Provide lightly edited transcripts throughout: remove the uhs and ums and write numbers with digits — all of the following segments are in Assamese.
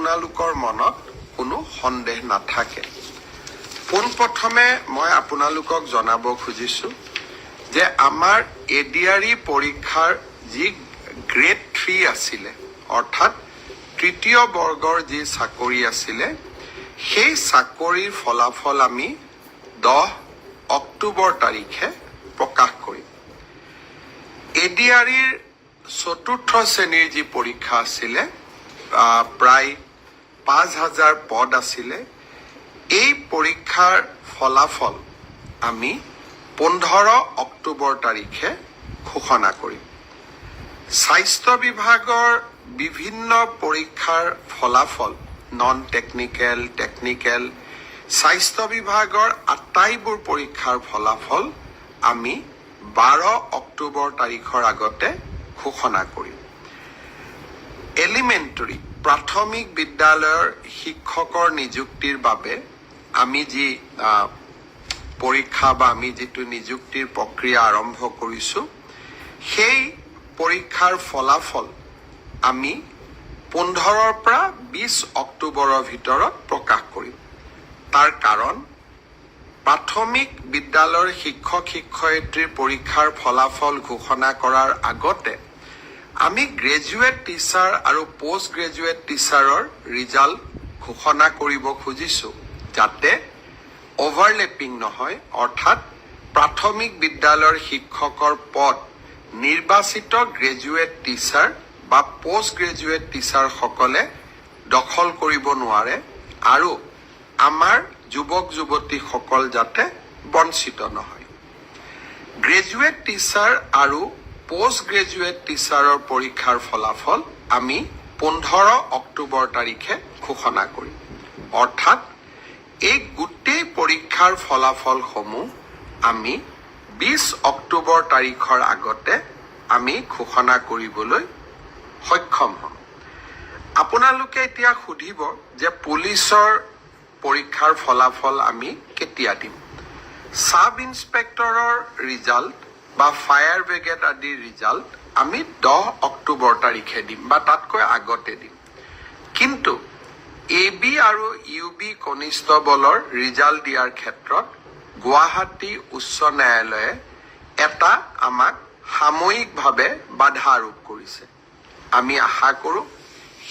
আপোনালোকৰ মনত কোনো সন্দেহ নাথাকে। পোনপ্ৰথমে মই আপোনালোকক জনাব খুজিছো যে আমাৰ এডিআৰই পৰীক্ষাৰ যি গ্ৰেড 3 আছিলে, অৰ্থাৎ তৃতীয় বৰ্গৰ যি চাকৰি আছিলে, সেই চাকৰিৰ ফলাফল আমি 10 অক্টোবৰ তাৰিখে প্ৰকাশ কৰিম। এডিআৰইৰ চতুৰ্থ শ্ৰেণীৰ যি পৰীক্ষা আছিলে, প্ৰায় 5000 পদ আছিলে, এই পৰীক্ষাৰ ফলাফল আমি 15 অক্টোবৰ তাৰিখে ঘোষণা কৰিম। স্বাস্থ্য বিভাগৰ বিভিন্ন পৰীক্ষাৰ ফলাফল, নন টেকনিকেল, টেকনিকেল, স্বাস্থ্য বিভাগৰ আটাইবোৰ পৰীক্ষাৰ ফলাফল আমি 12 অক্টোবৰ তাৰিখৰ আগতে ঘোষণা কৰিম। এলিমেণ্টাৰী প্ৰাথমিক বিদ্যালয়ৰ শিক্ষকৰ নিযুক্তিৰ বাবে আমি যি পৰীক্ষা বা আমি যিটো নিযুক্তিৰ প্ৰক্ৰিয়া আৰম্ভ কৰিছো, সেই পৰীক্ষাৰ ফলাফল আমি 15 পৰা 20 অক্টোবৰৰ ভিতৰত প্ৰকাশ কৰিম। তাৰ কাৰণ, প্ৰাথমিক বিদ্যালয়ৰ শিক্ষক শিক্ষয়িত্ৰীৰ পৰীক্ষাৰ ফলাফল ঘোষণা কৰাৰ আগতে আমি গ্ৰেজুৱেট টিচাৰ আৰু পোষ্ট গ্ৰেজুৱেট টিচাৰৰ ৰিজাল্ট ঘোষণা কৰিব খুজিছো, যাতে অভাৰলেপিং নহয়, অৰ্থাৎ প্ৰাথমিক বিদ্যালয়ৰ শিক্ষকৰ পদ নিৰ্বাচিত গ্ৰেজুৱেট টিচাৰ বা পোষ্ট গ্ৰেজুৱেট টিচাৰসকলে দখল কৰিব নোৱাৰে আৰু আমাৰ যুৱক যুৱতীসকল যাতে বঞ্চিত নহয়। গ্ৰেজুৱেট টিচাৰ আৰু পোষ্ট গ্ৰেজুৱেট টিচাৰৰ পৰীক্ষাৰ ফলাফল আমি 15 অক্টোবৰ তাৰিখে ঘোষণা কৰিম। অৰ্থাৎ এই গোটেই পৰীক্ষাৰ ফলাফলসমূহ আমি 20 অক্টোবৰ তাৰিখৰ আগতে আমি ঘোষণা কৰিবলৈ সক্ষম হ'ম। আপোনালোকে এতিয়া সুধিব যে পুলিচৰ পৰীক্ষাৰ ফলাফল আমি কেতিয়া দিম? সাব ইন্সপেক্টৰৰ ৰিজাল্ট বা ফায়াৰ ব্ৰিগেড আদিৰ ৰিজাল্ট আমি 10 অক্টোবৰ তাৰিখে দিম বা তাতকৈ আগতে দিম। কিন্তু AB আৰু UB কনিষ্টবলৰ ৰিজাল্ট দিয়াৰ ক্ষেত্ৰত গুৱাহাটী উচ্চ ন্যায়ালয়ে এটা আমাক সাময়িকভাৱে বাধা আৰোপ কৰিছে। আমি আশা কৰোঁ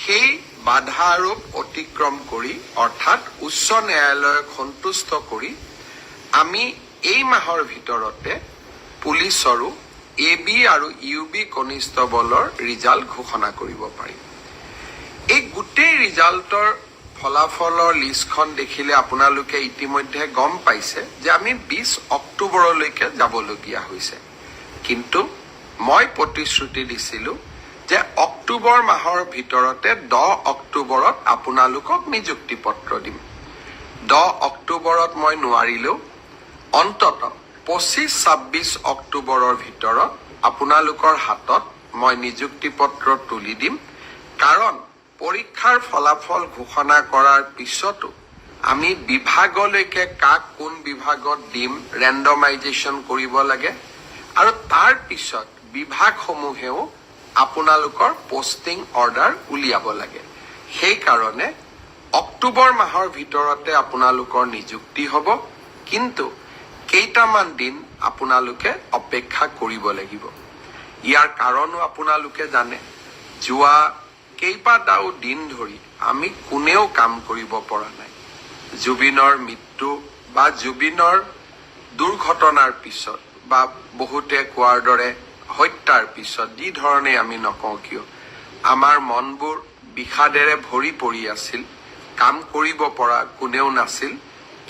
সেই বাধা আৰোপ অতিক্ৰম কৰি, অৰ্থাৎ উচ্চ ন্যায়ালয়ক সন্তুষ্ট কৰি আমি এই মাহৰ ভিতৰতে পুলিচৰো AB আৰু UB কনিষ্টবলৰ ৰিজাল্ট ঘোষণা কৰিব পাৰিম। এই গোটেই ৰিজাল্টৰ ফলাফলৰ লিষ্টখন দেখিলে আপোনালোকে ইতিমধ্যে গম পাইছে যে আমি 20 অক্টোবৰলৈকে যাবলগীয়া হৈছে। কিন্তু মই প্ৰতিশ্ৰুতি দিছিলোঁ যে অক্টোবৰ মাহৰ ভিতৰতে 10 অক্টোবৰত আপোনালোকক নিযুক্তি পত্ৰ দিম। 10 অক্টোবৰত মই নোৱাৰিলেও অন্তত 25-26 অক্টোবৰৰ ভিতৰত আপোনালোকৰ হাতত মই নিযুক্তি পত্ৰ তুলি দিম। কাৰণ পৰীক্ষাৰ ফলাফল ঘোষণা কৰাৰ পিছতো আমি বিভাগলৈকে কাক কোন বিভাগত দিম ৰেণ্ডমাইজেশ্যন কৰিব লাগে আৰু তাৰ পিছত বিভাগসমূহেও আপোনালোকৰ পোষ্টিং অৰ্ডাৰ উলিয়াব লাগে। সেইকাৰণে অক্টোবৰ মাহৰ ভিতৰতে আপোনালোকৰ নিযুক্তি হ'ব, কিন্তু কেইটামান দিন আপোনালোকে অপেক্ষা কৰিব লাগিব। ইয়াৰ কাৰণো আপোনালোকে জানে, যোৱা কেইবাটাও দিন ধৰি আমি কোনেও কাম কৰিব পৰা নাই। জুবিনৰ মৃত্যু বা জুবিনৰ দুৰ্ঘটনাৰ পিছত বা বহুতে কোৱাৰ দৰে হত্যাৰ পিছত যি ধৰণে আমি নকওঁ কিয়, আমাৰ মনবোৰ বিষাদেৰে ভৰি পৰি আছিল, কাম কৰিব পৰা কোনেও নাছিল।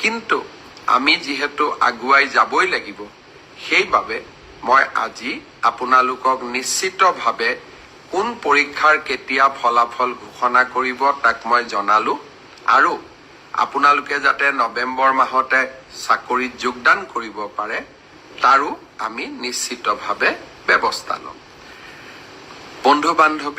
কিন্তু আমি যিহেতু আগুৱাই যাবই লাগিব, সেইবাবে মই আজি আপোনালোকক নিশ্চিতভাৱে কোন পৰীক্ষাৰ কেতিয়া ফলাফল ঘোষণা কৰিব তাক মই জনালো আৰু আপোনালোকে যাতে নৱেম্বৰ মাহতে চাকৰিত যোগদান কৰিব পাৰে তাৰো আমি নিশ্চিতভাৱে ব্যৱস্থা ল'ম। বন্ধু বান্ধৱী